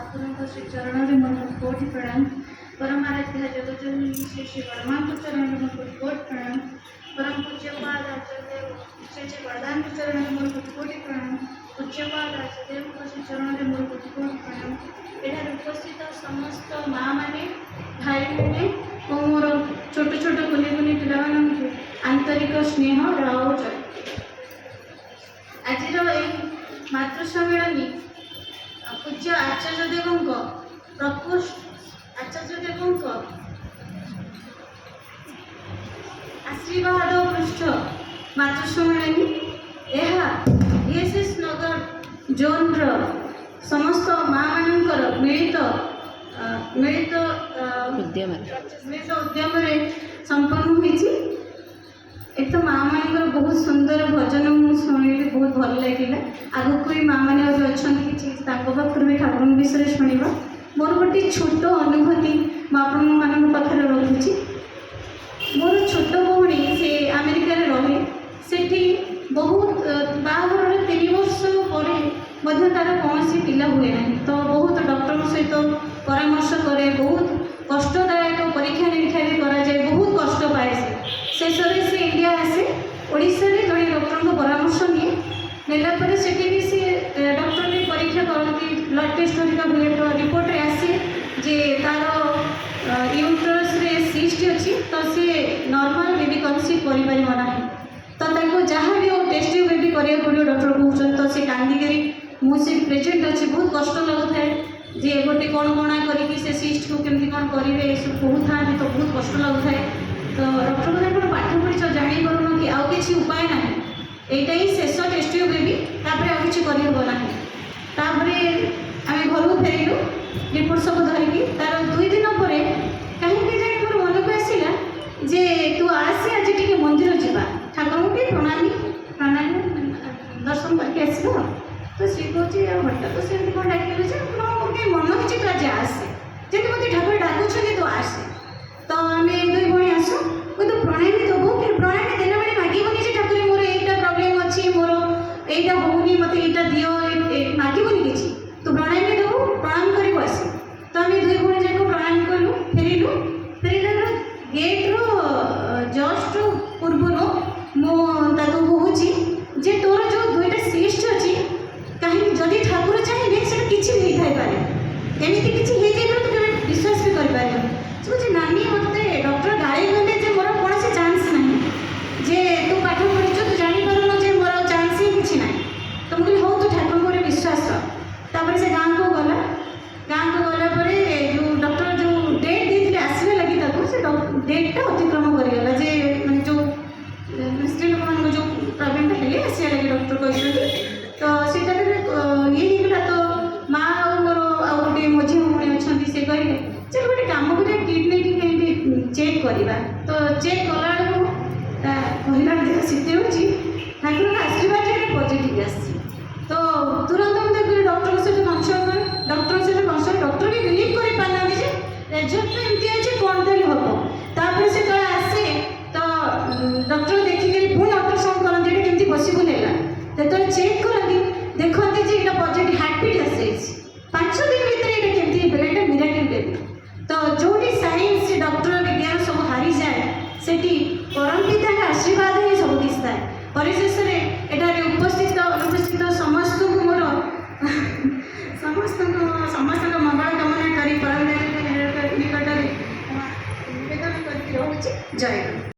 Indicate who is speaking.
Speaker 1: ठाकुर श्री चरण में मोर कोटि प्रणाम। परम आराध्य जगत श्री श्री परमात्म चरण में मोर कोटि प्रणाम। परम पूज्यपाद आचार्य श्री श्री वरदान चरण में मोर कोटि प्रणाम। पूज्यपाद आचार्य श्री चरण में मोर कोटि प्रणाम। एठार उपस्थित समस्त माँ मैंने भाई मैंने और मोर छोट छोट कुनि कुनि पिला आंतरिक स्नेह राव जय। आज मातृ सम्मेलन पूज्य आचार्य देव प्रकोष्ठ आचार्य देव आशीर्वाद पृष्ठ मातृ सम्मेलन यह एसएस नगर जोन समस्त माँ मानकर मिलित उद्यम संपन्न होती। एक तो माँ मान बहुत सुंदर भजन मुझे शुणिली बहुत भल लगे। आगक भी माँ मैंने अच्छा किसी पाखर भी ठाकुर विषय शुणा मोर गोटे छोट अनुभूति मान पाखे रखुची। मोर छोट भौणी से अमेरिका रहे से बहुत बाहर 3 वर्ष पर तार कौन पिला हुए ना तो बहुत डॉक्टर सहित परामर्श करे बहुत कष्टदायक परीक्षा निरीक्षा भी कराए बहुत कष्ट पाए शेष से इंडिया आसे ओडिशा रे जड़े डॉक्टर को परामर्श निए नेला से डॉक्टर भी परीक्षा करती ब्लड टेस्ट हुए तो रिपोर्ट आसे जे तार यूट्रस रे सिस्ट अच्छी तो सी नॉर्मल बेबी कनसीव कर तो जहाँ भी टेस्ट बेबी करा पड़ो डॉक्टर कहते तो सी कांदिकी मुझे प्रेजेंट अच्छी बहुत कष्ट लगुता है जे गोटे कौन कणा करके सिस्ट को केमती कौन करेंगे सब कहता तो बहुत कष्ट लगुता है। तो डॉक्टर को पाठ पढ़ी जापर कि आउ कि उपाय ना यहाँ ही शेष टेस्ट बेबी तापर आ कि करना आम घर को फेरलु रिपोर्ट सब धरिकी तार 2 दिन पर कहीं जाए मोर मन को आसला जे तू आसे आज टी मंदिर जावा ठाकुर को प्रणामी दर्शन करके आसो तो सी कहे हटात तो से कौन डाक मन हो तो आज आसे जब मत ठाकुर डाकुच तो आसे तो आम 2 भाई आसो तो प्रणामी दबू कि प्रणामी देला बेले मागबनी ठाकुर मोर यहाँ प्रोब्लेम अच्छी मोर यहाँ होनी मत यहाँ दियो मागबनी किसी तो प्रणामी दबू प्रणाम कर आस तो आम 2 भाई जाक प्रणाम कलु फेरला गेट जस्ट पूर्वर मुझे कहूँ जे तोर जो 2टा सिस्ट अच्छी कहीं जदि ठाकुर चाहिए से किसी भी हो पाए एमती किसी हो तो विश्वास भी कर नानी मत डॉक्टर गाड़ी गले जे मोर कौन से चांस ना जे तू पाठ पढ़ी तू जापर जे मोर चांस ही किसी ना तो मुझे हो तू ठाकुर को विश्वास तापर से गाँव को गला जो डॉक्टर जो डेट देते आसवे लगी से डेटा अतिक्रम करगला जे जो स्त्री लोक जो प्रॉब्लम है आसा लगे डॉक्टर कहते तो सीटा ये होगा तो माँ और मोर आ गए मझी भाई अच्छा से कहले चल गोटे कम कर किडनी की कहीं चेक करवा तो चेक कला कहला देह शीत होती ठाकुर आशीर्वाद पॉजिटिव आसी तो तुरंत मुझे डॉक्टर सहित कंसल्ट कर डॉक्टर सहित कंसल्ट डॉक्टर भी बिलीव कर पाना रिजल्ट तो एमती अच्छे कौन देले हम तापर से तो आसे तो डॉक्टर देखिक पुणी अल्ट्रासाउंड करते केमती पॉसिबल है तो चेक करती देखते जे यहाँ पॉजिटिव हार्टबीट आसे 5 दिन भितर ये केमती बेटा मिराकल बेबी तो जो साइंस डॉक्टर विज्ञान सब हारी जाए से परम पिता आशीर्वाद ही सब दिशा है परिशेष में उपस्थित अनुपस्थित समस्त को मोर समस्त मंगल कामना करी परम निकट निवेदन करके रहुछि जय।